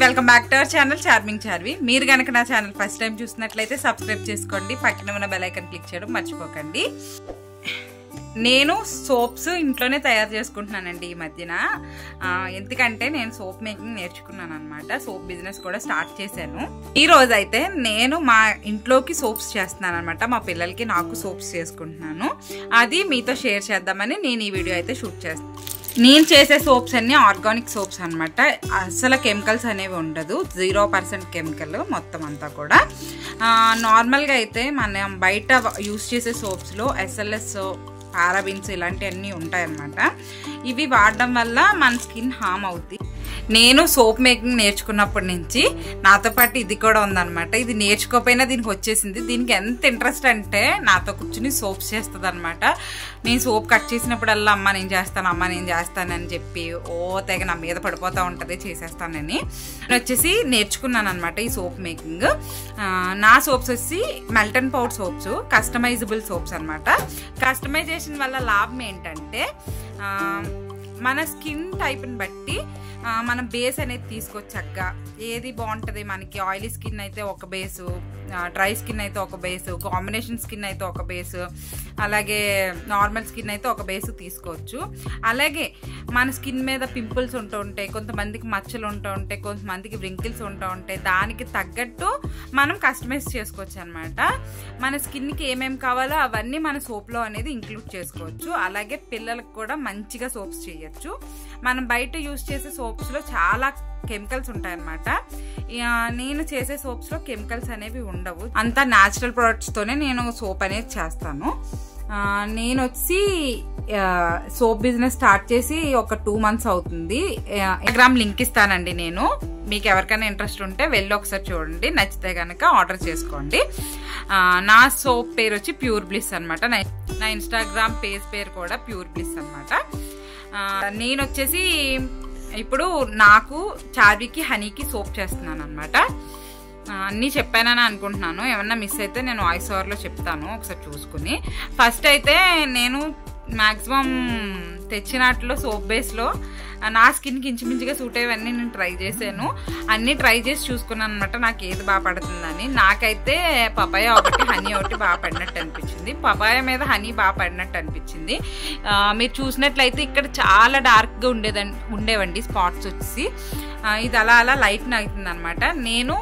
Welcome back to our channel charming Charvi. మీరు కనుక నా ఛానల్ ఫస్ట్ టైం చూసినట్లయితే సబ్స్క్రైబ్ చేసుకోండి, పక్కన ఉన్న బెల్ ఐకాన్ క్లిక్ చేయడం మర్చిపోకండి. నేను సోప్స్ ఇంట్లోనే తయారు చేసుకుంటున్నానండి ఈ మధ్యన. ఎందుకంటే నేను సోప్ మేకింగ్ నేర్చుకున్నాను అనమాట. సోప్ బిజినెస్ కూడా స్టార్ట్ చేశాను. ఈ రోజు అయితే నేను మా ఇంట్లోకి సోప్స్ చేస్తున్నాను అనమాట. మా పిల్లలకి నాకు సోప్స్ చేసుకుంటున్నాను. అది మీతో షేర్ చేద్దామని నేను ఈ వీడియో అయితే షూట్ చేస్తాను. నేను చేసే సోప్స్ అన్ని ఆర్గానిక్ సోప్స్ అనమాట. అసలు కెమికల్స్ అనేవి ఉండదు, 0% కెమికల్ మొత్తం అంతా కూడా. నార్మల్గా అయితే మనం బయట యూస్ చేసే సోప్స్లో SLS, పారాబిన్స్ ఇలాంటివన్నీ ఉంటాయన్నమాట. ఇవి వాడడం వల్ల మన స్కిన్ హామ్ అవుద్ది. నేను సోప్ మేకింగ్ నేర్చుకున్నప్పటి నుంచి నాతో పాటు ఇది కూడా ఉందన్నమాట. ఇది నేర్చుకోకపోయినా దీనికి వచ్చేసింది. దీనికి ఎంత ఇంట్రెస్ట్ అంటే నాతో కూర్చుని సోప్స్ చేస్తుంది అనమాట. నేను సోప్ కట్ చేసినప్పుడల్లా అమ్మ నేను చేస్తానని చెప్పి తెగ నా మీద పడిపోతూ ఉంటుంది చేసేస్తానని వచ్చేసి నేర్చుకున్నాను అనమాట ఈ సోప్ మేకింగ్. నా సోప్స్ వచ్చి melt and powder soaps, customisable soaps అనమాట. కస్టమైజేషన్ వల్ల లాభం ఏంటంటే మన స్కిన్ టైప్ని బట్టి మనం బేస్ అనేది తీసుకొచ్చాక ఏది బాగుంటుంది మనకి. ఆయిలీ స్కిన్ అయితే ఒక బేసు, డ్రై స్కిన్ అయితే ఒక బేసు, కాంబినేషన్ స్కిన్ అయితే ఒక బేసు, అలాగే నార్మల్ స్కిన్ అయితే ఒక బేసు తీసుకోవచ్చు. అలాగే మన స్కిన్ మీద పింపుల్స్ ఉంటూ ఉంటాయి, కొంతమందికి మచ్చలు ఉంటూ ఉంటాయి, కొంతమందికి వ్రింకిల్స్ ఉంటూ ఉంటాయి. దానికి తగ్గట్టు మనం కస్టమైజ్ చేసుకోవచ్చు అనమాట. మన స్కిన్కి ఏమేమి కావాలో అవన్నీ మన సోప్లో అనేది ఇంక్లూడ్ చేసుకోవచ్చు. అలాగే పిల్లలకు కూడా మంచిగా సోప్స్ చేయొచ్చు. మనం బయట యూజ్ చేసే సోప్స్లో చాలా కెమికల్స్ ఉంటాయన్నమాట. నేను చేసే సోప్స్లో కెమికల్స్ అనేవి ఉండవు. అంతా న్యాచురల్ ప్రొడక్ట్స్తోనే నేను సోప్ అనేది చేస్తాను. నేను వచ్చి సోప్ బిజినెస్ స్టార్ట్ చేసి ఒక 2 months అవుతుంది. ఇన్స్టాగ్రామ్ లింక్ ఇస్తానండి నేను. మీకు ఎవరికైనా ఇంట్రెస్ట్ ఉంటే వెళ్ళి ఒకసారి చూడండి, నచ్చితే కనుక ఆర్డర్ చేసుకోండి. నా సోప్ పేరు వచ్చి ప్యూర్ బ్లిస్ అనమాట. నా ఇన్స్టాగ్రామ్ పేరు కూడా ప్యూర్ బ్లిస్ అనమాట. నేను వచ్చేసి ఇప్పుడు నాకు చార్వికి హనీకి సోప్ చేస్తున్నాను అనమాట. అన్నీ చెప్పానని అనుకుంటున్నాను. ఏమన్నా మిస్ అయితే నేను వాయిస్ ఓవర్లో చెప్తాను, ఒకసారి చూసుకుని. ఫస్ట్ అయితే నేను మ్యాక్సిమం తెచ్చినట్లు సోప్ బేస్లో నా స్కిన్కి ఇంచుమించుగా సూట్ అయ్యేవన్నీ నేను ట్రై చేశాను. అన్నీ ట్రై చేసి చూసుకున్నాను అనమాట నాకు ఏది బాగా పడుతుందని. నాకైతే పపాయ ఒకటి, హనీ ఒకటి బాగా పడినట్టు అనిపించింది. పపాయ మీద హనీ బాగా పడినట్టు అనిపించింది. మీరు చూసినట్లయితే ఇక్కడ చాలా డార్క్గా ఉండేవండి స్పాట్స్ వచ్చేసి. ఇది అలా అలా లైట్ అవుతుంది అనమాట. నేను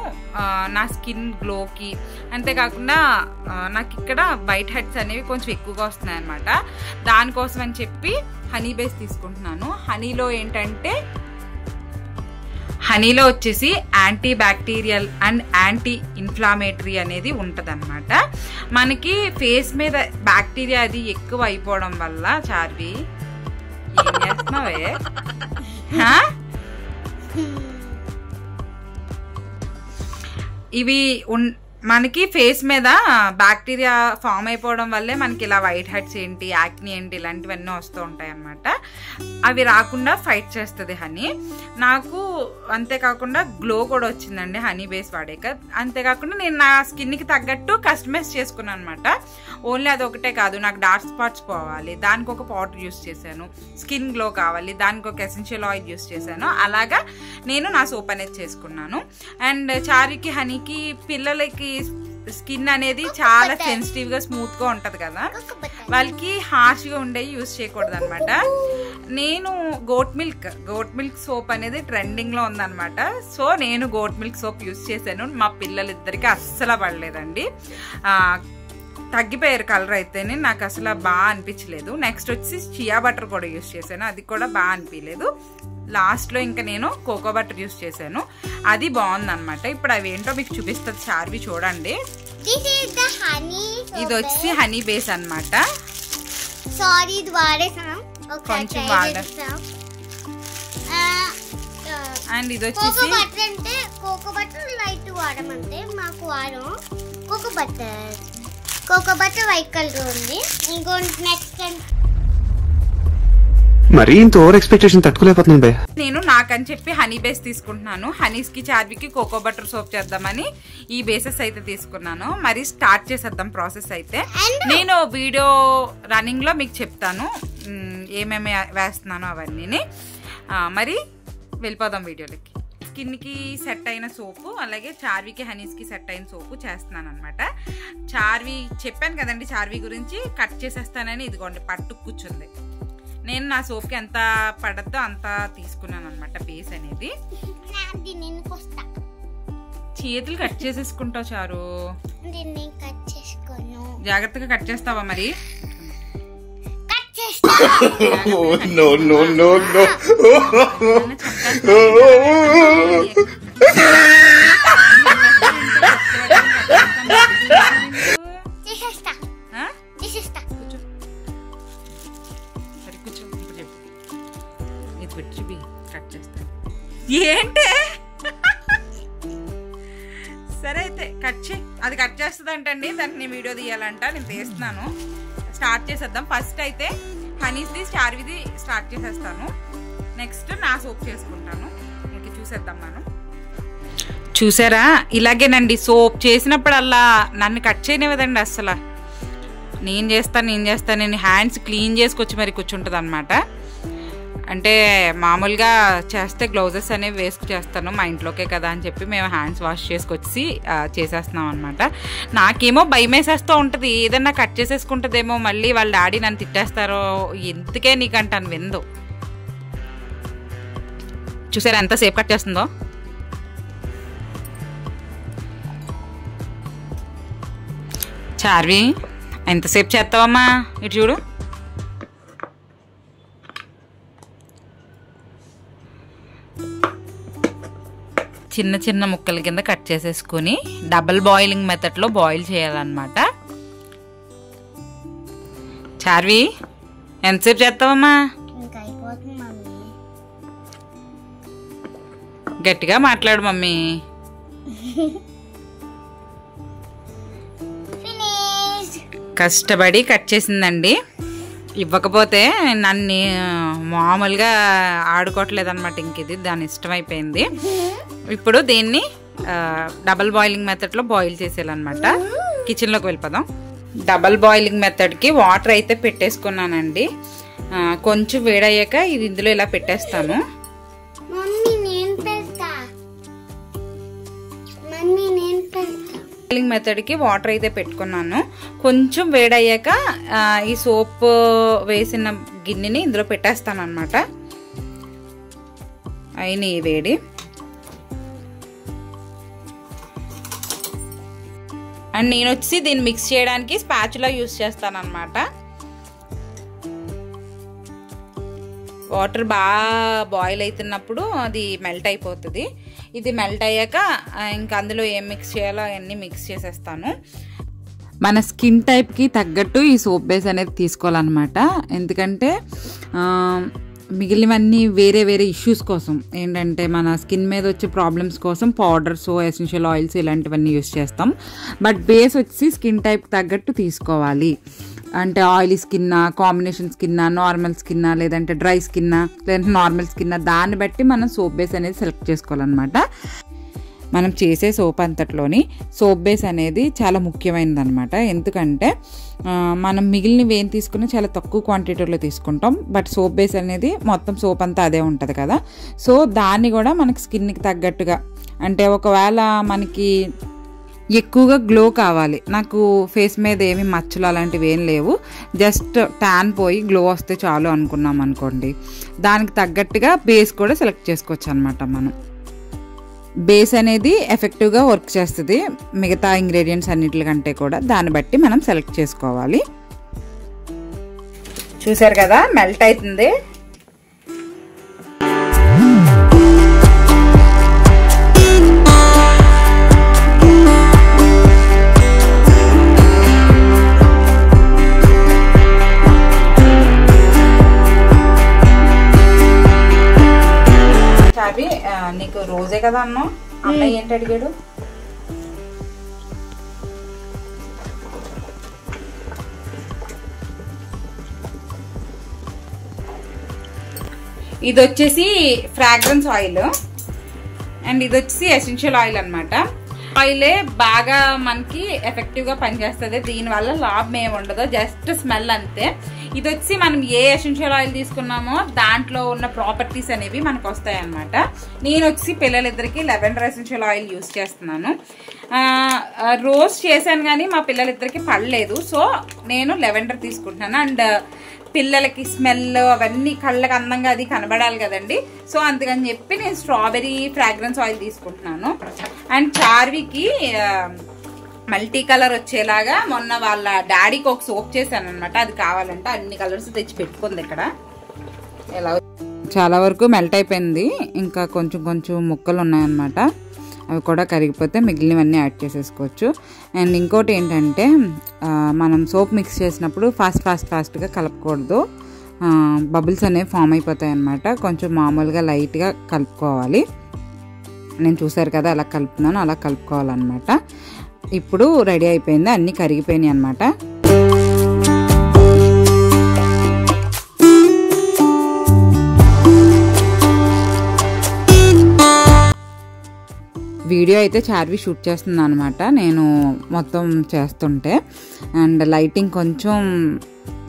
నా స్కిన్ గ్లోకి, అంతేకాకుండా నాకు ఇక్కడ వైట్ హెడ్స్ అనేవి కొంచెం ఎక్కువగా వస్తున్నాయి అనమాట. దానికోసం అని చెప్పి హనీ బేస్ తీసుకుంటున్నాను. హనీలో ఏంటంటే హనీలో వచ్చేసి anti bacterial and anti inflammatory అనేది ఉంటుంది అనమాట. మనకి ఫేస్ మీద బ్యాక్టీరియా అది ఎక్కువ అయిపోవడం వల్ల చార్వి ఏం చేస్తున్నావే ఇవి మనకి ఫేస్ మీద బ్యాక్టీరియా ఫామ్ అయిపోవడం వల్లే మనకి ఇలా వైట్ హెడ్స్ ఏంటి, యాక్ని ఏంటి ఇలాంటివన్నీ వస్తూ ఉంటాయి అన్నమాట. అవి రాకుండా ఫైట్ చేస్తుంది హనీ. నాకు అంతేకాకుండా గ్లో కూడా వచ్చిందండి హనీ బేస్ వాడాక. అంతేకాకుండా నేను నా స్కిన్కి తగ్గట్టు కస్టమైజ్ చేసుకున్నాను అనమాట. ఓన్లీ అదొకటే కాదు, నాకు డార్క్ స్పాట్స్ పోవాలి, దానికి ఒక పౌడర్ యూస్ చేశాను. స్కిన్ గ్లో కావాలి, దానికి ఒక ఎసెన్షియల్ ఆయిల్ యూస్ చేశాను. అలాగా నేను నా సోప్ అనేది చేసుకున్నాను. అండ్ చారికి హనీకి పిల్లలకి స్కిన్ అనేది చాలా సెన్సిటివ్ గా స్మూత్ గా ఉంటది కదా, వాళ్ళకి హార్ష్ గా ఉండేవి యూజ్ చేయకూడదు అనమాట. నేను గోట్ మిల్క్ సోప్ అనేది ట్రెండింగ్ లో ఉందన్నమాట. సో నేను గోట్ మిల్క్ సోప్ యూజ్ చేశాను. మా పిల్లలిద్దరికి అస్సలు పడలేదండి, తగ్గిపోయారు కలర్ అయితేనే. నాకు అసలు బాగా అనిపించలేదు. నెక్స్ట్ వచ్చి చియా బటర్ కూడా యూజ్ చేశాను, అది కూడా బాగా అనిపించలేదు. లాస్ట్లో ఇంకా నేను కోకో బటర్ యూజ్ చేశాను, అది బాగుందన్నమాట. ఇప్పుడు అవి ఏంటో మీకు చూపిస్తుంది చార్వి, చూడండి. ఇది వచ్చి హనీ బేస్ అన్నమాట. సారీ ఇది వాడేసాం కొంచెం వాడేస్తాం. అండ్ ఇది వచ్చేసి కోకో బటర్ అంటే కోకో బటర్ లైట్ వాడమంటే మాకు వాడం కోకో బటర్ వైట్ కలర్ ఉంది. ఇంకోటి నెక్స్ట్ మరి ఇంత ఓవర్ ఎక్స్పెక్టేషన్ తట్టుకోలేకపోతున్నాను బే. నేను నాకని చెప్పి హనీ బేస్ తీసుకుంటున్నాను. హనీస్ కి చార్వికి కోకో బటర్ సోప్ చేద్దామని ఈ బేసెస్ అయితే తీసుకున్నాను. మరి స్టార్ట్ చేసేద్దాం ప్రాసెస్ అయితే. నేను వీడియో రన్నింగ్ లో మీకు చెప్తాను ఏమేమి వేస్తున్నాను అవన్నీ. మరి వెళ్ళిపోదాం వీడియోలకి. స్కిన్కి సెట్ అయిన సోపు, అలాగే చార్వికి హనీస్కి సెట్ అయిన సోపు చేస్తున్నాను అనమాట. చార్వి చెప్పాను కదండి చార్వి గురించి, కట్ చేసేస్తానని ఇదిగోండి పట్టు కూర్చుంది. నేను నా సోప్కి ఎంత పడద్దో అంత తీసుకున్నాను అనమాట బేస్ అనేది. చేతులు కట్ చేసేసుకుంటావు చారు, జాగ్రత్తగా కట్ చేస్తావా మరి? ఏంటే సరే అయితే కట్ చేయి. అది కట్ చేస్తుంది అంటండి, దానికి నేను వీడియో తీయాలంట, నేను తీస్తున్నాను. స్టార్ట్ చేసేద్దాం. ఫస్ట్ అయితే హనీస్ది చార్విది స్టార్ట్ చేసేస్తాను. నెక్స్ట్ నా సోప్ చేసుకుంటాను. ఇంక చూసేద్దాం మనం. చూసారా ఇలాగేనండి సోప్ చేసినప్పుడల్లా నన్ను కట్ చేయనివ్వదండి అస్సలు. నేను చేస్తాను హ్యాండ్స్ క్లీన్ చేసుకొచ్చి మరి కూర్చుంటుంది అనమాట. అంటే మామూలుగా చేస్తే గ్లౌజెస్ అనేవి వేసుకు చేస్తాను, మా ఇంట్లోకే కదా అని చెప్పి మేము హ్యాండ్స్ వాష్ చేసుకొచ్చి చేసేస్తున్నాం అనమాట. నాకేమో భయం వేసేస్తూ ఉంటుంది, ఏదన్నా కట్ చేసేసుకుంటుందేమో మళ్ళీ వాళ్ళ డాడీ నన్ను తిట్టేస్తారో, ఎందుకే నీకంటాను విందు. చూసారా ఎంత సేపు కట్ చేస్తుందో. చార్వి ఎంతసేపు చేస్తావమ్మా, ఇటు చూడు. చిన్న చిన్న ముక్కల కింద కట్ చేసేసుకుని డబుల్ బాయిలింగ్ మెథడ్లో బాయిల్ చేయాలన్నమాట. చార్వి ఎంతసేపు చేస్తావమ్మా? గట్టిగా మాట్లాడు మమ్మీ. కష్టపడి కట్ చేసిందండి. ఇవ్వకపోతే నన్ను మామూలుగా ఆడుకోవట్లేదు అనమాట. ఇంక ఇది దాని ఇష్టమైపోయింది. ఇప్పుడు దీన్ని డబల్ బాయిలింగ్ మెథడ్లో బాయిల్ చేసేయాలన్నమాట. కిచెన్లోకి వెళ్ళిపోదాం. డబల్ బాయిలింగ్ మెథడ్కి వాటర్ అయితే పెట్టేసుకున్నానండి. కొంచెం వేడయ్యాక ఇది ఇందులో ఇలా పెట్టేస్తాను. బాయిలింగ్ మెథడ్కి వాటర్ అయితే పెట్టుకున్నాను. కొంచెం వేడయ్యాక ఈ సోప్ వేసిన గిన్నెని ఇందులో పెట్టేస్తాను అనమాట. అయిన ఈ వేడి అండ్ నేను వచ్చి దీన్ని మిక్స్ చేయడానికి స్పాచులా యూస్ చేస్తాను అనమాట. వాటర్ బాగా బాయిల్ అవుతున్నప్పుడు అది మెల్ట్ అయిపోతుంది. ఇది మెల్ట్ అయ్యాక ఇంకా అందులో ఏం మిక్స్ చేయాలో అవన్నీ మిక్స్ చేసేస్తాను. మన స్కిన్ టైప్కి తగ్గట్టు ఈ సోప్ బేస్ అనేది తీసుకోవాలన్నమాట. ఎందుకంటే మిగిలినవన్నీ వేరే వేరే ఇష్యూస్ కోసం, ఏంటంటే మన స్కిన్ మీద వచ్చే ప్రాబ్లమ్స్ కోసం పౌడర్స్, ఎసెన్షియల్ ఆయిల్స్ ఇలాంటివన్నీ యూస్ చేస్తాం. బట్ బేస్ వచ్చి స్కిన్ టైప్ తగ్గట్టు తీసుకోవాలి. అంటే ఆయిలీ స్కిన్నా, కాంబినేషన్ స్కిన్నా, నార్మల్ స్కిన్నా, లేదంటే డ్రై స్కిన్నా, లేదంటే నార్మల్ స్కిన్నా, దాన్ని బట్టి మనం సోప్ బేస్ అనేది సెలెక్ట్ చేసుకోవాలన్నమాట. మనం చేసే సోప్ అంతట్లోని సోప్ బేస్ అనేది చాలా ముఖ్యమైనది అనమాట. ఎందుకంటే మనం మిగిలినవి ఏం తీసుకున్నా చాలా తక్కువ క్వాంటిటీలో తీసుకుంటాం. బట్ సోప్ బేస్ అనేది మొత్తం సోప్ అంతా అదే ఉంటుంది కదా. సో దాన్ని కూడా మనకి స్కిన్కి తగ్గట్టుగా, అంటే ఒకవేళ మనకి ఎక్కువగా గ్లో కావాలి, నాకు ఫేస్ మీద ఏమి మచ్చలు అలాంటివి ఏం లేవు, జస్ట్ ట్యాన్ పోయి గ్లో వస్తే చాలు అనుకున్నాం అనుకోండి, దానికి తగ్గట్టుగా బేస్ కూడా సెలెక్ట్ చేసుకోవచ్చు అనమాట. మనం బేస్ అనేది ఎఫెక్టివ్గా వర్క్ చేస్తుంది మిగతా ఇంగ్రీడియంట్స్ అన్నిటికంటే కూడా. దాన్ని బట్టి మనం సెలెక్ట్ చేసుకోవాలి. చూసారు కదా మెల్ట్ అవుతుంది. నీకు రోజే కదా అన్నావు, అన్నయ్య ఏంటి అడిగాడు? ఇది వచ్చేసి ఫ్రాగ్రెన్స్ ఆయిల్ అండ్ ఇది వచ్చేసి ఎసెన్షియల్ ఆయిల్ అనమాట. ఆయిలే బాగా మనకి ఎఫెక్టివ్ గా పనిచేస్తుంది, దీనివల్ల లాభం ఏమి ఉండదు, జస్ట్ స్మెల్ అంతే. ఇది వచ్చి మనం ఏ ఎసెన్షియల్ ఆయిల్ తీసుకున్నామో దాంట్లో ఉన్న ప్రాపర్టీస్ అనేవి మనకు వస్తాయి అనమాట. నేను వచ్చి పిల్లలిద్దరికి లెవెండర్ ఎసెన్షియల్ ఆయిల్ యూస్ చేస్తున్నాను. రోజ్ చేశాను కానీ మా పిల్లలిద్దరికి పడలేదు, సో నేను లెవెండర్ తీసుకుంటున్నాను. అండ్ పిల్లలకి స్మెల్ అవన్నీ కళ్ళకి అందంగా అది కనబడాలి కదండి, సో అందుకని చెప్పి నేను స్ట్రాబెరీ ఫ్రాగ్రెన్స్ ఆయిల్ తీసుకుంటున్నాను. అండ్ చార్వికి మల్టీ కలర్ వచ్చేలాగా మొన్న వాళ్ళ డాడీకి ఒక సోప్ చేశాను అనమాట, అది కావాలంటే అన్ని కలర్స్ తెచ్చి పెట్టుకుంది ఇక్కడ. ఎలా చాలా వరకు మెల్ట్ అయిపోయింది, ఇంకా కొంచెం కొంచెం ముక్కలు ఉన్నాయన్నమాట, అవి కూడా కరిగిపోతే మిగిలినవన్నీ యాడ్ చేసేసుకోవచ్చు. అండ్ ఇంకోటి ఏంటంటే మనం సోప్ మిక్స్ చేసినప్పుడు ఫాస్ట్గా కలపకూడదు, బబుల్స్ అనేవి ఫామ్ అయిపోతాయి అన్నమాట. కొంచెం మామూలుగా లైట్గా కలుపుకోవాలి. నేను చూసారు కదా అలా కలుపుతున్నాను, అలా కలుపుకోవాలన్నమాట. ఇప్పుడు రెడీ అయిపోయింది, అన్నీ కరిగిపోయినాయి అన్నమాట. వీడియో అయితే చార్వి షూట్ చేస్తుంది అనమాట నేను మొత్తం చేస్తుంటే. అండ్ లైటింగ్ కొంచెం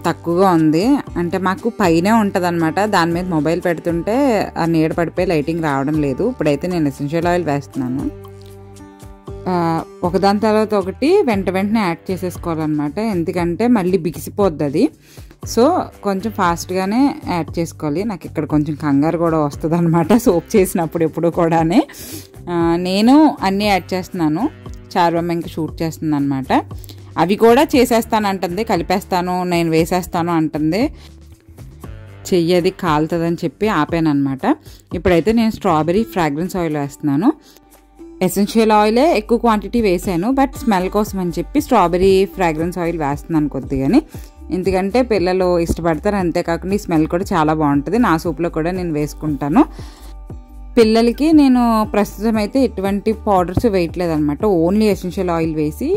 తక్కువగా ఉంది, అంటే మాకు పైనే ఉంటుంది అనమాట, దాని మీద మొబైల్ పెడుతుంటే ఆ నీడ పడిపోయి లైటింగ్ రావడం లేదు. ఇప్పుడైతే నేను ఎసెన్షియల్ ఆయిల్ వేస్తున్నాను. ఒకదాని తర్వాత ఒకటి వెంటనే యాడ్ చేసేసుకోవాలన్నమాట, ఎందుకంటే మళ్ళీ బిగిసిపోద్ది అది. సో కొంచెం ఫాస్ట్గానే యాడ్ చేసుకోవాలి. నాకు ఇక్కడ కొంచెం కంగారు కూడా వస్తుంది అనమాట సోప్ చేసినప్పుడు ఎప్పుడు కూడానే. నేను అన్నీ యాడ్ చేస్తున్నాను, చార్వమ్మ ఇంకా షూట్ చేస్తుంది అనమాట. అవి కూడా చేసేస్తాను అంటుంది, కలిపేస్తాను నేను వేసేస్తాను అంటుంది. చెయ్యది కాలుతుందని చెప్పి ఆపాను అనమాట. ఇప్పుడైతే నేను స్ట్రాబెరీ ఫ్రాగ్రెన్స్ ఆయిల్ వేస్తున్నాను. ఎసెన్షియల్ ఆయిలే ఎక్కువ క్వాంటిటీ వేసాను, బట్ స్మెల్ కోసం అని చెప్పి స్ట్రాబెరీ ఫ్రాగ్రెన్స్ ఆయిల్ వేస్తున్నాను కొద్దిగాని, ఎందుకంటే పిల్లలు ఇష్టపడతారు. అంతేకాకుండా ఈ స్మెల్ కూడా చాలా బాగుంటుంది. నా సూప్లో కూడా నేను వేసుకుంటాను. పిల్లలకి నేను ప్రస్తుతం అయితే ఎటువంటి పౌడర్స్ వేయట్లేదు అనమాట, ఓన్లీ ఎసెన్షియల్ ఆయిల్ వేసి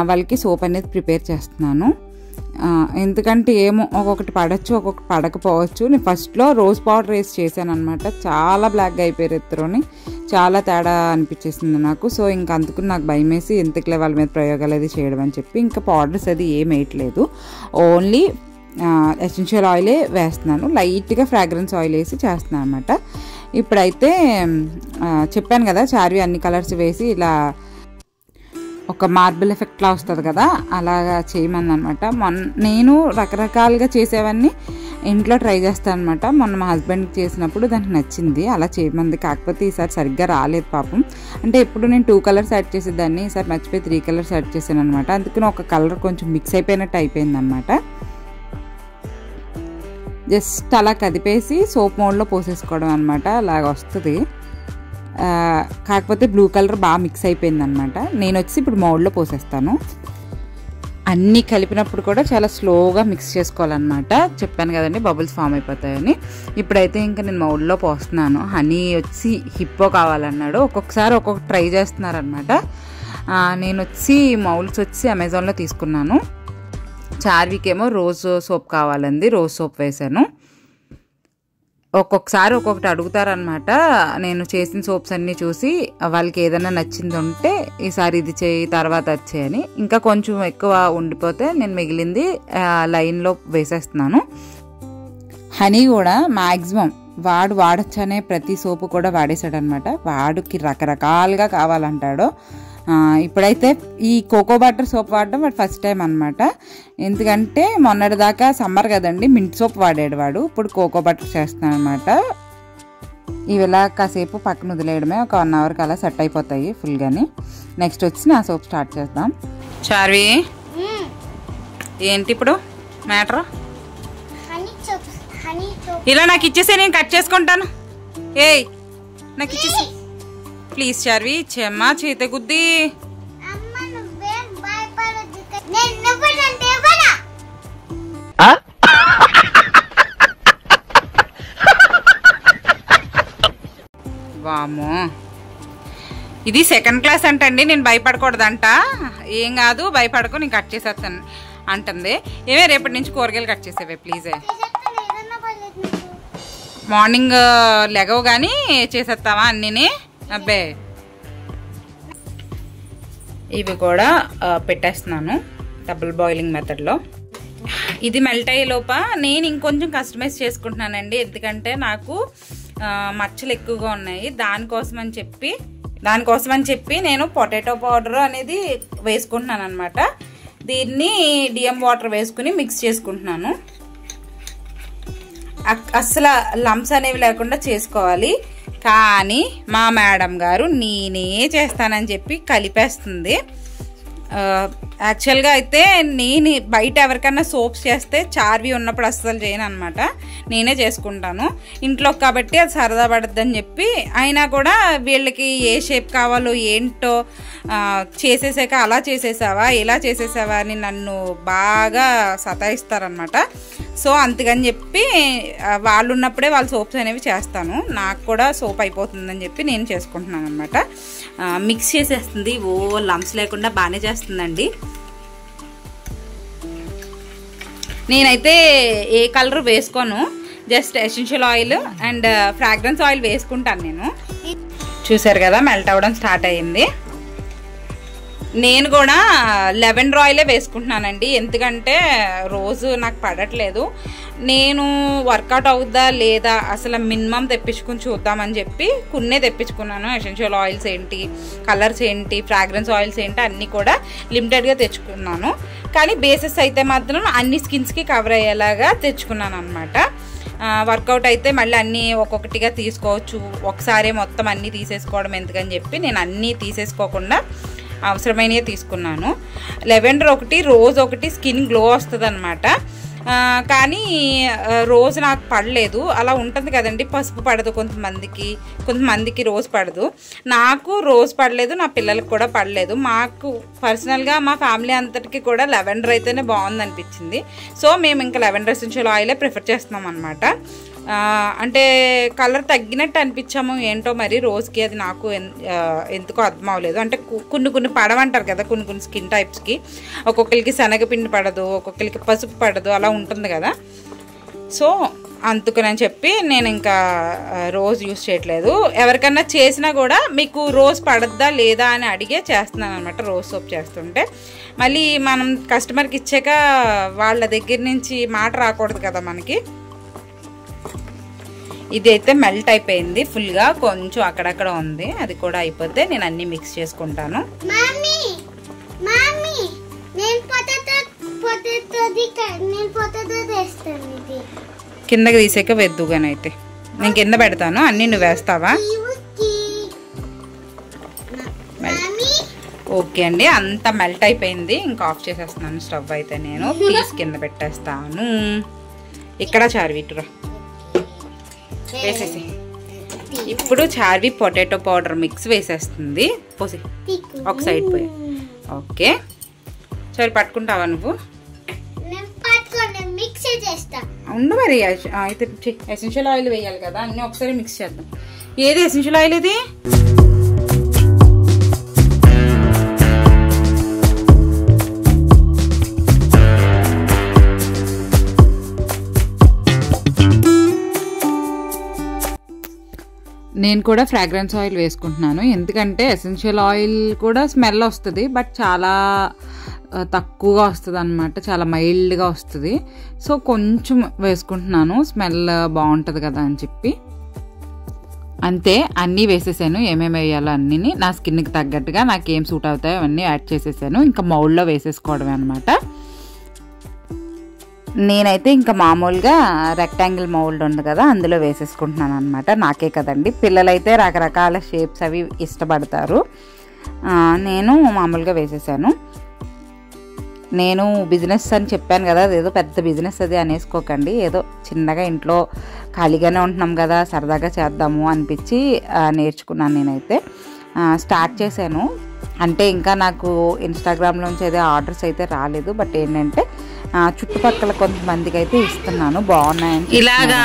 వాళ్ళకి సోప్ అనేది ప్రిపేర్ చేస్తున్నాను. ఎందుకంటే ఏమో ఒక్కొక్కటి పడవచ్చు ఒక్కొక్కటి పడకపోవచ్చు. నేను ఫస్ట్లో రోజ్ పౌడర్ వేసి చేశాను అనమాట, చాలా బ్లాక్గా అయిపోయారు ఇద్దరుని, చాలా తేడా అనిపించేసింది నాకు. సో ఇంకా అందుకు నాకు భయం వేసి ఎందుకులే వాళ్ళ మీద ప్రయోగాలు అది చేయడం అని చెప్పి ఇంకా పౌడర్స్ అది ఏం వేయట్లేదు, ఓన్లీ ఎసెన్షియల్ ఆయిలే వేస్తున్నాను. లైట్గా ఫ్రాగ్రెన్స్ ఆయిల్ వేసి చేస్తున్నాను అనమాట. ఇప్పుడైతే చెప్పాను కదా చార్వి అన్ని కలర్స్ వేసి ఇలా ఒక మార్బుల్ ఎఫెక్ట్లా వస్తుంది కదా, అలాగా చేయమని అనమాట. నేను రకరకాలుగా చేసేవన్నీ ఇంట్లో ట్రై చేస్తాను అనమాట. మొన్న మా హస్బెండ్కి చేసినప్పుడు దానికి నచ్చింది, అలా చేయమంది. కాకపోతే ఈసారి సరిగ్గా రాలేదు పాపం. అంటే ఎప్పుడు నేను 2 కలర్స్ యాడ్ చేసేదాన్ని, ఈసారి మర్చిపోయి 3 కలర్స్ యాడ్ చేశాను అనమాట. అందుకని ఒక కలర్ కొంచెం మిక్స్ అయిపోయినట్టు అయిపోయింది అనమాట. జస్ట్ అలా కదిపేసి సోప్ మోడ్లో పోసేసుకోవడం అనమాట, అలాగ వస్తుంది. కాకపోతే బ్లూ కలర్ బాగా మిక్స్ అయిపోయింది అనమాట. నేను వచ్చి ఇప్పుడు మౌల్డ్లో పోసేస్తాను. అన్నీ కలిపినప్పుడు కూడా చాలా స్లోగా మిక్స్ చేసుకోవాలన్నమాట. చెప్పాను కదండి బబుల్స్ ఫామ్ అయిపోతాయని. ఇప్పుడైతే ఇంకా నేను మౌల్డ్లో పోస్తున్నాను. హనీ వచ్చి హిప్పో కావాలన్నాడు, ఒక్కొక్కసారి ఒక్కొక్క ట్రై చేస్తున్నారనమాట. నేను వచ్చి మౌల్డ్స్ వచ్చి అమెజాన్లో తీసుకున్నాను. చార్వికేమో రోజ్ సోప్ కావాలంది, రోజ్ సోప్ వేసాను. ఒక్కొక్కసారి ఒక్కొక్కటి అడుగుతారనమాట. నేను చేసిన సోప్స్ అన్నీ చూసి వాళ్ళకి ఏదైనా నచ్చింది ఉంటే ఈసారి ఇది చేయి తర్వాత అది చేయని, ఇంకా కొంచెం ఎక్కువ ఉండిపోతే నేను మిగిలింది లైన్లో వేసేస్తున్నాను. హనీ కూడా మ్యాక్సిమం వాడొచ్చనే ప్రతి సోపు కూడా వాడేశాడు అనమాట. వాడికి రకరకాలుగా కావాలంటాడు. ఇప్పుడైతే ఈ కోకో బటర్ సోప్ వాడడం వాడు ఫస్ట్ టైం అనమాట. ఎందుకంటే మొన్నటిదాకా సమ్మర్ కదండి మింట్ సోప్ వాడాడు వాడు, ఇప్పుడు కోకో బటర్ చేస్తున్నాను అనమాట. ఇవిలా కాసేపు పక్కన వదిలేయడమే, ఒక 1 అవర్కి అలా సెట్ అయిపోతాయి ఫుల్గాని. నెక్స్ట్ వచ్చి నా సోప్ స్టార్ట్ చేద్దాం. చార్వి ఏంటి ఇప్పుడు మ్యాటర్? ఇలా నాకు ఇచ్చేసే, నేను కట్ చేసుకుంటాను. ఏయ్ నాకు ఇచ్చేసి ప్లీజ్ చార్వి, చెమ్మా చేత గుద్ది. వామో, ఇది సెకండ్ క్లాస్ అంటండి. నేను భయపడకూడదంట. ఏం కాదు, భయపడకు, నేను కట్ చేసేస్తాను అంటుంది. ఏమే రేపటి నుంచి కూరగాయలు కట్ చేసేవే ప్లీజే. మార్నింగ్ లెగవు కానీ చేసేస్తావా అన్నీని? అబ్బే, ఇవి కూడా పెట్టేస్తున్నాను డబుల్ బాయిలింగ్ మెథడ్లో. ఇది మెల్ట్ అయ్యే లోప నేను ఇంకొంచెం కస్టమైజ్ చేసుకుంటున్నానండి. ఎందుకంటే నాకు మచ్చలు ఎక్కువగా ఉన్నాయి. దానికోసం అని చెప్పి నేను పొటాటో పౌడర్ అనేది వేసుకుంటున్నాను అనమాట. దీన్ని డిఎం వాటర్ వేసుకుని మిక్స్ చేసుకుంటున్నాను. అస్సలు లంప్స్ అనేవి లేకుండా చేసుకోవాలి. కానీ మా మేడం గారు నేనే చేస్తానని చెప్పి కలిపేస్తుంది. యాక్చువల్గా అయితే నేను బయట ఎవరికన్నా సోప్స్ చేస్తే చార్వి ఉన్నప్పుడు అస్సలు చేయను అనమాట. నేనే చేసుకుంటాను ఇంట్లో కాబట్టి అది సరదా పడద్దని చెప్పి. అయినా కూడా వీళ్ళకి ఏ షేప్ కావాలో ఏంటో చేసేసాక అలా చేసేసావా ఇలా చేసేసావా అని నన్ను బాగా సతాయిస్తారనమాట. సో అందుకని చెప్పి వాళ్ళు ఉన్నప్పుడే వాళ్ళ సోప్స్ అనేవి చేస్తాను. నాకు కూడా సోప్ అయిపోతుందని చెప్పి నేను చేసుకుంటున్నాను అనమాట. మిక్స్ చేసేస్తుంది. లంప్స్ లేకుండా బాగానే చేస్తుందండి. నేనైతే ఏ కలర్ వేసుకోను, just essential oil and fragrance oil వేసుకుంటాను నేను. చూసారు కదా మెల్ట్ అవ్వడం స్టార్ట్ అయ్యింది. నేను కూడా లెవెండర్ ఆయిలే వేసుకుంటున్నానండి. ఎందుకంటే రోజు నాకు పడట్లేదు. నేను వర్కౌట్ అవుద్దా లేదా అసలు మినిమం తెప్పించుకుని చూద్దామని చెప్పి కొన్నే తెప్పించుకున్నాను. ఎసెన్షియల్ ఆయిల్స్ ఏంటి, కలర్స్ ఏంటి, ఫ్రాగ్రెన్స్ ఆయిల్స్ ఏంటి అన్నీ కూడా లిమిటెడ్గా తెచ్చుకున్నాను. కానీ బేసెస్ అయితే మాత్రం అన్ని స్కిన్స్కి కవర్ అయ్యేలాగా తెచ్చుకున్నాను అనమాట. వర్కౌట్ అయితే మళ్ళీ అన్నీ ఒక్కొక్కటిగా తీసుకోవచ్చు. ఒకసారి మొత్తం అన్నీ తీసేసుకోవడం ఎందుకని చెప్పి నేను అన్నీ తీసేసుకోకుండా అవసరమైనవి తీసుకున్నాను. లెవెండర్ ఒకటి, రోజ్ ఒకటి స్కిన్ గ్లో వస్తుంది అనమాట. కానీ రోజ్ నాకు పడలేదు. అలా ఉంటుంది కదండి, పసుపు పడదు కొంతమందికి రోజ్ పడదు. నాకు రోజ్ పడలేదు, నా పిల్లలకు కూడా పడలేదు. మాకు పర్సనల్గా మా ఫ్యామిలీ అంతటికి కూడా లెవెండర్ అయితేనే బాగుంది అనిపించింది. సో మేము ఇంకా లెవెండర్ ఎసెన్షియల్ ఆయిలే ప్రిఫర్ చేస్తున్నాం అనమాట. అంటే కలర్ తగ్గినట్టు అనిపించాము ఏంటో మరి రోజుకి, అది నాకు ఎందుకో అర్థం అవ్వలేదు. అంటే కొన్ని పడవంటారు కదా కొన్ని స్కిన్ టైప్స్కి. ఒక్కొక్కరికి శనగపిండి పడదు, ఒక్కొక్కరికి పసుపు పడదు, అలా ఉంటుంది కదా. సో అందుకని చెప్పి నేను ఇంకా రోజ్ యూస్ చేయట్లేదు. ఎవరికన్నా చేసినా కూడా మీకు రోజ్ పడద్దా లేదా అని అడిగే చేస్తున్నాను అనమాట. రోజ్ సోప్ చేస్తుంటే మళ్ళీ మనం కస్టమర్కి ఇచ్చాక వాళ్ళ దగ్గర నుంచి మాట రాకూడదు కదా మనకి. ఇది అయితే మెల్ట్ అయిపోయింది ఫుల్గా, కొంచెం అక్కడక్కడ ఉంది. అది కూడా అయిపోతే నేను అన్ని మిక్స్ చేసుకుంటాను. కిందకి తీసాక వెద్దుగానైతే నేను కింద పెడతాను. అన్ని నువ్వు వేస్తావా? ఓకే అండి, అంతా మెల్ట్ అయిపోయింది. ఇంకా ఆఫ్ చేసేస్తున్నాను స్టవ్ అయితే. నేను తీసి కింద పెట్టేస్తాను. ఇక్కడ చార్విటురా వేసేసి. ఇప్పుడు చార్వి పొటాటో పౌడర్ మిక్స్ వేసేస్తుంది. పోసి ఒక సైడ్ పోయి. ఓకే సరే, పట్టుకుంటావా నువ్వు? ఉండు మరి. అయితే ఎసెన్షియల్ ఆయిల్ వేయాలి కదా, అన్నీ ఒకసారి మిక్స్ చేద్దాం. ఏది ఎసెన్షియల్ ఆయిల్ ఇది? నేను కూడా ఫ్రాగ్రెన్స్ ఆయిల్ వేసుకుంటున్నాను. ఎందుకంటే ఎసెన్షియల్ ఆయిల్ కూడా స్మెల్ వస్తుంది, బట్ చాలా తక్కువగా వస్తుంది అనమాట, చాలా మైల్డ్గా వస్తుంది. సో కొంచెం వేసుకుంటున్నాను, స్మెల్ బాగుంటుంది కదా అని చెప్పి. అంతే, అన్నీ వేసేసాను. ఏమేమి వేయాలో అన్నీ నా స్కిన్కి తగ్గట్టుగా నాకు ఏం సూట్ అవుతాయో అవన్నీ యాడ్ చేసేసాను. ఇంకా మౌల్డ్లో వేసేసుకోవడమే అనమాట. నేనైతే ఇంకా మామూలుగా రెక్టాంగిల్ మౌల్డ్ ఉంది కదా, అందులో వేసేసుకుంటున్నాను అనమాట. నాకే కదండి, పిల్లలైతే రకరకాల షేప్స్ అవి ఇష్టపడతారు. నేను మామూలుగా వేసేసాను. నేను బిజినెస్ అని చెప్పాను కదా, అదేదో పెద్ద బిజినెస్ అది అనేసుకోకండి. ఏదో చిన్నగా ఇంట్లో ఖాళీగానే ఉంటున్నాం కదా, సరదాగా చేద్దాము అనిపించి నేర్చుకున్నాను. నేనైతే స్టార్ట్ చేశాను. అంటే ఇంకా నాకు ఇన్స్టాగ్రామ్లోంచి అయితే ఆర్డర్స్ అయితే రాలేదు. బట్ ఏంటంటే చుట్టుపక్కల కొంతమందికి అయితే ఇస్తున్నాను, బాగున్నాయని. ఇలాగా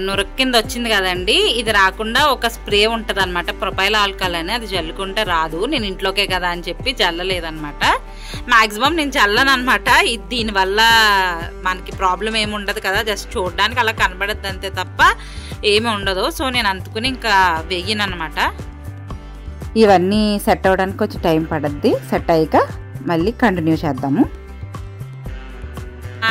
నురగ కింద వచ్చింది కదండి, ఇది రాకుండా ఒక స్ప్రే ఉంటుంది అనమాట, ప్రొపైల్ ఆల్కహాల్ అని, అది జల్లుకుంటే రాదు. నేను ఇంట్లోకే కదా అని చెప్పి జల్లలేదనమాట. మాక్సిమం నేను జల్లను అనమాట. దీనివల్ల మనకి ప్రాబ్లం ఏమి ఉండదు కదా, జస్ట్ చూడడానికి అలా కనబడద్దు అంతే తప్ప ఏమి ఉండదు. సో నేను అందుకుని ఇంకా వెయ్యను అనమాట. ఇవన్నీ సెట్ అవ్వడానికి కొంచెం టైం పడద్ది. సెట్ అయ్యాక మళ్ళీ కంటిన్యూ చేద్దాము.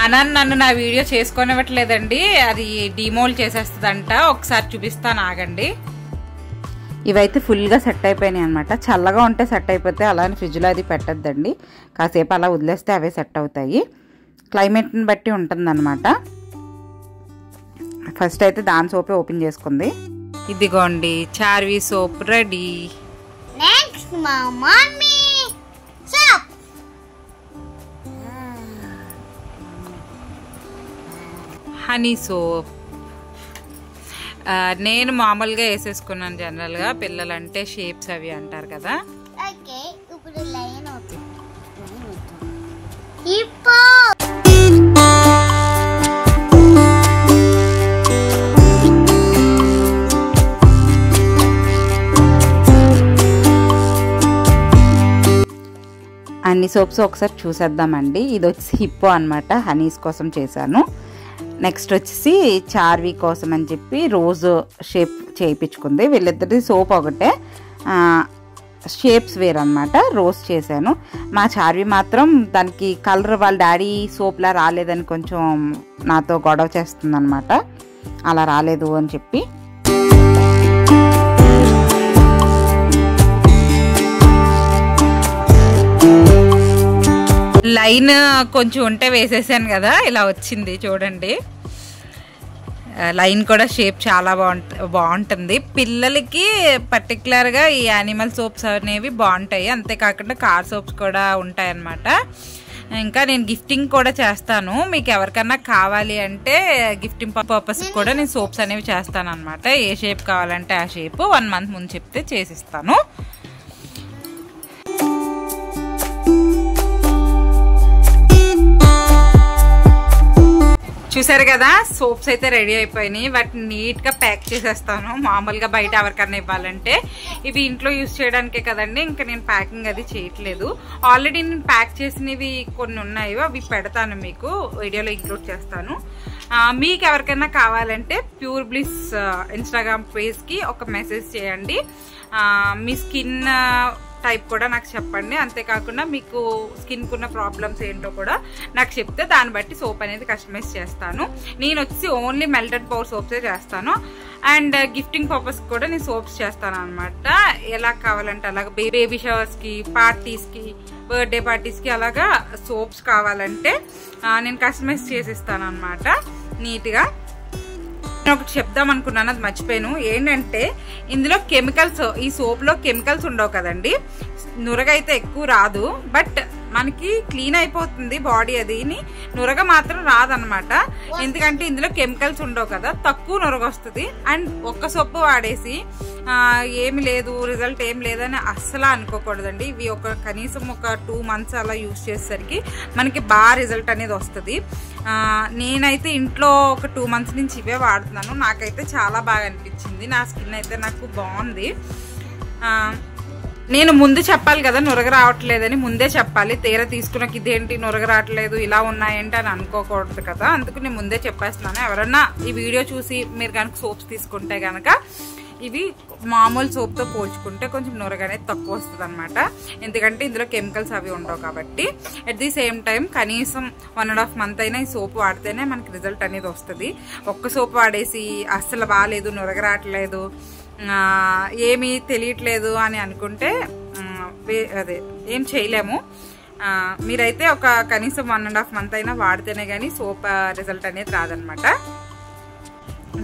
ఆనంద్ నన్ను నా వీడియో చేసుకొనివ్వట్లేదండి, అది డిమోల్డ్ చేసేస్తుందంట. ఒకసారి చూపిస్తాను, ఆగండి. ఇవైతే ఫుల్గా సెట్ అయిపోయినాయి అనమాట. చల్లగా ఉంటే సెట్ అయిపోతే అలానే ఫ్రిడ్జ్లో అది పెట్టద్దండి, కాసేపు అలా వదిలేస్తే అవే సెట్ అవుతాయి. క్లైమేట్ని బట్టి ఉంటుందన్నమాట. ఫస్ట్ అయితే దాని సోపే ఓపెన్ చేసుకుంది. ఇదిగోండి చార్వి సోప్ రెడీ. నెక్స్ట్ మా మమ్మీ సోప్. హనీ సోప్ నేను మామూలుగా వేసేసుకున్నాను. జనరల్గా పిల్లలంటే షేప్స్ అవి అంటారు కదా. ఓకే, ఇప్పుడు లైన్ అవుతుంది. ఇప్పుడు అన్ని సోప్స్ ఒకసారి చూసేద్దామండి. ఇది వచ్చి హిప్పో అనమాట, హనీస్ కోసం చేశాను. నెక్స్ట్ వచ్చేసి చార్వి కోసం అని చెప్పి రోజ్ షేప్ చేయించుకుంది. వీళ్ళిద్దరి సోప్ ఒకటే, షేప్స్ వేరనమాట. రోజ్ చేశాను. మా చార్వి మాత్రం దానికి కలర్ వాళ్ళ డాడీ సోప్లా రాలేదని కొంచెం నాతో గొడవ చేస్తుంది అనమాట, అలా రాలేదు అని చెప్పి. లైన్ కొంచెం ఉంటే వేసేసాను కదా, ఇలా వచ్చింది చూడండి. లైన్ కూడా షేప్ చాలా బాగుంటుంది. పిల్లలకి పర్టికులర్గా ఈ యానిమల్ సోప్స్ అనేవి బాగుంటాయి. అంతేకాకుండా కార్ సోప్స్ కూడా ఉంటాయి అన్నమాట. ఇంకా నేను గిఫ్టింగ్ కూడా చేస్తాను. మీకు ఎవరికన్నా కావాలి అంటే గిఫ్టింగ్ పర్పస్ కూడా నేను సోప్స్ అనేవి చేస్తాను అనమాట. ఏ షేప్ కావాలంటే ఆ షేప్ 1 మంత్ ముందు చెప్తే చేసిస్తాను. చూసారు కదా, సోప్స్ అయితే రెడీ అయిపోయినాయి. వాటిని నీట్గా ప్యాక్ చేసేస్తాను. మామూలుగా బయట ఎవరికన్నా ఇవ్వాలంటే, ఇవి ఇంట్లో యూజ్ చేయడానికే కదండి, ఇంకా నేను ప్యాకింగ్ అది చేయట్లేదు. ఆల్రెడీ నేను ప్యాక్ చేసినవి కొన్ని ఉన్నాయి, అవి పెడతాను, మీకు వీడియోలో ఇంక్లూడ్ చేస్తాను. మీకు ఎవరికైనా కావాలంటే ప్యూర్ బ్లిస్ ఇన్స్టాగ్రామ్ పేజ్కి ఒక మెసేజ్ చేయండి. మీ స్కిన్ టైప్ కూడా నాకు చెప్పండి. అంతేకాకుండా మీకు స్కిన్కి ఉన్న ప్రాబ్లమ్స్ ఏంటో కూడా నాకు చెప్తే దాన్ని బట్టి సోప్ అనేది కస్టమైజ్ చేస్తాను. నేను వచ్చి ఓన్లీ మెల్టెడ్ పవర్ సోప్సే చేస్తాను. అండ్ గిఫ్టింగ్ పర్పస్ కూడా నేను సోప్స్ చేస్తాను అనమాట. ఎలా కావాలంటే అలాగా బేబీ షవర్స్కి, పార్టీస్కి, బర్త్డే పార్టీస్కి అలాగా సోప్స్ కావాలంటే నేను కస్టమైజ్ చేసిస్తాను అనమాట నీట్గా. నేను ఒకటి చెప్దాం అనుకున్నాను, అది మర్చిపోయాను. ఏంటంటే ఇందులో కెమికల్స్, ఈ సోప్లో కెమికల్స్ ఉండవు కదండి. నురగ అయితే ఎక్కువ రాదు, బట్ మనకి క్లీన్ అయిపోతుంది బాడీ. అది నురగ మాత్రం రాదనమాట, ఎందుకంటే ఇందులో కెమికల్స్ ఉండవు కదా, తక్కువ నురగ వస్తుంది. అండ్ ఒక్క సోపు వాడేసి ఏమి లేదు, రిజల్ట్ ఏం లేదని అస్సలు అనుకోకూడదండి. ఇవి కనీసం ఒక 2 months అలా యూజ్ చేసేసరికి మనకి బాగా రిజల్ట్ అనేది వస్తుంది. నేనైతే ఇంట్లో ఒక 2 months నుంచి ఇవే వాడుతున్నాను. నాకైతే చాలా బాగా అనిపించింది. నా స్కిన్ అయితే నాకు బాగుంది. నేను ముందు చెప్పాలి కదా నురగ రావట్లేదని, ముందే చెప్పాలి. తీర తీసుకున్నాక ఇదేంటి నురగ రావట్లేదు, ఇలా ఉన్నాయంటే అని అనుకోకూడదు కదా, అందుకు నేను ముందే చెప్పేస్తున్నాను. ఎవరన్నా ఈ వీడియో చూసి మీరు కనుక సోప్స్ తీసుకుంటే కనుక ఇవి మామూలు సోప్తో పోల్చుకుంటే కొంచెం నురగ అనేది తక్కువ వస్తుంది అనమాట, ఎందుకంటే ఇందులో కెమికల్స్ అవి ఉండవు కాబట్టి. అట్ ది సేమ్ టైం కనీసం 1.5 month అయినా ఈ సోప్ వాడితేనే మనకి రిజల్ట్ అనేది వస్తుంది. ఒక్క సోప్ వాడేసి అస్సలు బాగాలేదు, నురగ రావట్లేదు, ఏమీ తెలియట్లేదు అని అనుకుంటే అదే ఏం చేయలేము. మీరైతే ఒక కనీసం 1.5 month అయినా వాడితేనే కానీ సోప్ రిజల్ట్ అనేది రాదనమాట.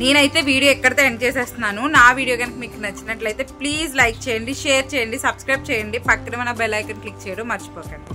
నేనైతే వీడియో ఎక్కడితో ఎండ్ చేసేస్తున్నాను. నా వీడియో కనుక మీకు నచ్చినట్లయితే ప్లీజ్ లైక్ చేయండి, షేర్ చేయండి, సబ్స్క్రైబ్ చేయండి, పక్కన మన బెల్ ఐకాన్ క్లిక్ చేయడం మర్చిపోకండి.